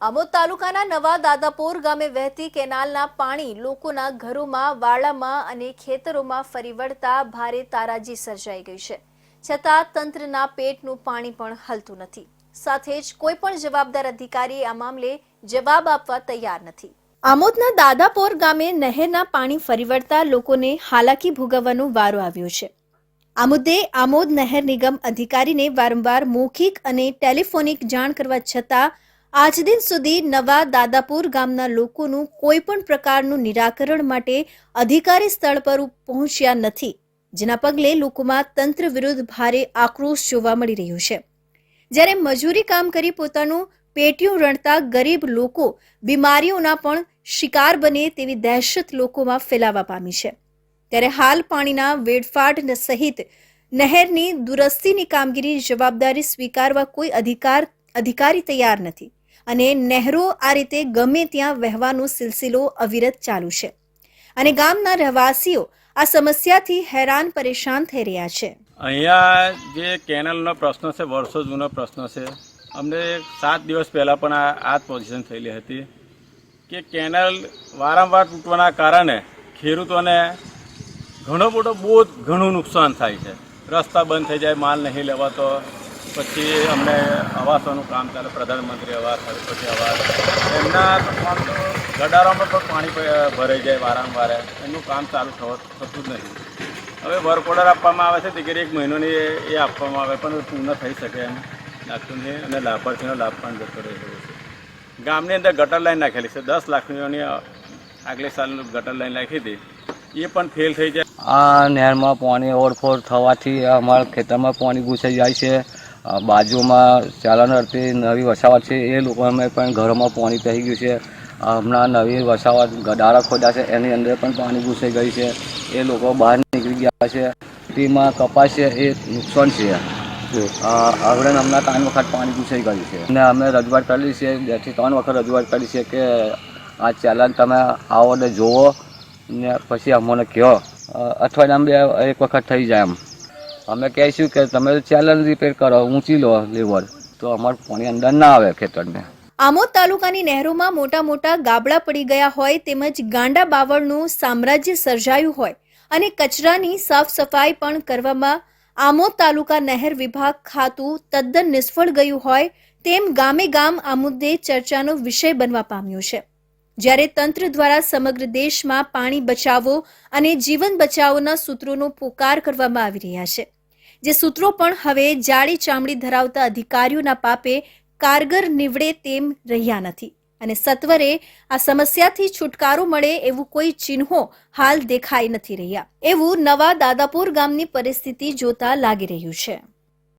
આમોદ તાલુકાના નવા દાદાપોર ગામે વહેતી કેનાલના પાણી લોકોના ઘરોમાં, વાડામાં અને ખેતરોમાં ફરી વળતા ભારે તારાજી સર્જાઈ ગઈ છે. છતાં તંત્રના પેટનું પાણી પણ હલતું નથી. સાથે જ કોઈ પણ જવાબદાર અધિકારી આ મામલે જવાબ આપવા તૈયાર નથી. આમોદના દાદાપોર ગામે નહેરના પાણી ફરી વળતા લોકોને હાલાકી ભોગવવાનો વારો આવ્યો છે. આ મુદ્દે આમોદ નહેર નિગમ અધિકારીને વારંવાર મૌખિક અને ટેલિફોનિક જાણ કરવા છતાં આજ દિન સુધી નવા દાદાપુર ગામના લોકોનું કોઈ પણ પ્રકારનું નિરાકરણ માટે અધિકારી સ્થળ પર પહોંચ્યા નથી, જેના પગલે લોકોમાં તંત્ર વિરુદ્ધ ભારે આક્રોશ જોવા મળી રહ્યો છે. જ્યારે મજૂરી કામ કરી પોતાનું પેટીયું રણતા ગરીબ લોકો બીમારીઓના પણ શિકાર બને તેવી દહેશત લોકોમાં ફેલાવા પામી છે. ત્યારે હાલ પાણીના વેડફાટ સહિત નહેરની દુરસ્તીની કામગીરી જવાબદારી સ્વીકારવા કોઈ અધિકારી તૈયાર નથી અને નહેરો આ રીતે ગમે ત્યાં વહેવાનો સિલસિલો અવિરત ચાલુ છે અને ગામના રહેવાસીઓ આ સમસ્યાથી હેરાન પરેશાન થઈ રહ્યા છે. અહીંયા જે કેનલનો પ્રશ્ન છે, વર્ષો જૂનો પ્રશ્ન છે. અમને 7 દિવસ પહેલાં પણ આ જ પોઝિશન થયેલી હતી કે કેનલ વારંવાર તૂટવાના કારણે ખેડૂતોને ઘણું નુકસાન થાય છે. રસ્તા બંધ થઈ જાય, માલ નહીં લેવાતો. પછી અમને આવાસોનું કામ ચાલે, પ્રધાનમંત્રી આવાસ, પછી આવાસ, એમના ગડારોમાં પણ પાણી ભરાઈ જાય વારંવાર. એમનું કામ ચાલુ થતું જ નહીં. હવે વર્ક ઓર્ડર આપવામાં આવે છે, ટિકિટ 1 મહિનોની એ આપવામાં આવે, પણ પૂર્ણ થઈ શકે એમ લાગતું નહીં અને લાભાર્થીનો લાભ પણ જતો રહ્યો છે. ગામની અંદર ગટર લાઈન નાખેલી છે, 10 લાખની આગલે સાલ ગટર લાઈન નાખી હતી, એ પણ ફેલ થઈ જાય. આ નહેરમાં પાણી ઓવરફ્લો થવાથી અમારા ખેતરમાં પાણી ઘૂસાઈ જાય છે. બાજુમાં ચાલણ અર્થે નવી વસાવટ છે, એ લોકોને પણ ઘરોમાં પાણી પહેરી ગયું છે. હમણાં નવી વસાવટ ગડારા ખોદ્યા છે, એની અંદર પણ પાણી ઘૂસાઈ ગઈ છે. એ લોકો બહાર નીકળી ગયા છે. તેમાં કપાસ છે, એ નુકસાન છે. હવે હમણાં 3 વખત પાણી ઘૂસાઈ ગયું છે અને અમે રજૂઆત કરેલી છે, 2 થી 3 વખત રજૂઆત કરી છે કે આ ચાલણ તમે આવો ને જોવો ને પછી અમને કહો. અઠવાડિયામાં 1 વખત થઈ જાય એમ. અમે કહીશું કે તમે ચાલણ રિપેર કરો, ઊંચી લો લેવલ, તો અમારું પાણી અંદર ના આવે ખેતરને. આમોદ તાલુકાની નહેરોમાં મોટા મોટા ગાબડા પડી ગયા હોય તેમજ ગાંડા બાવળનું સામ્રાજ્ય સર્જાયું હોય અને કચરાની સાફ સફાઈ પણ કરવામાં આમોદ તાલુકા નહેર વિભાગ ખાતું તદ્દન નિષ્ફળ ગયું હોય તેમ ગામે ગામ આ મુદ્દે ચર્ચાનો વિષય બનવા પામ્યો છે. જ્યારે તંત્ર દ્વારા સમગ્ર દેશમાં પાણી બચાવો અને જીવન બચાવોના સૂત્રોનો પોકાર કરવામાં આવી રહ્યા છે, જે સૂત્રો પણ હવે જાડી ચામડી ધરાવતા અધિકારીઓના પાપે કારગર નીવડે તેમ રહ્યા નથી અને સત્વરે આ સમસ્યાથી છુટકારો મળે એવું કોઈ ચિહ્નો હાલ દેખાઈ નથી રહ્યા એવું નવા દાદાપુર ગામની પરિસ્થિતિ જોતા લાગી રહ્યું છે.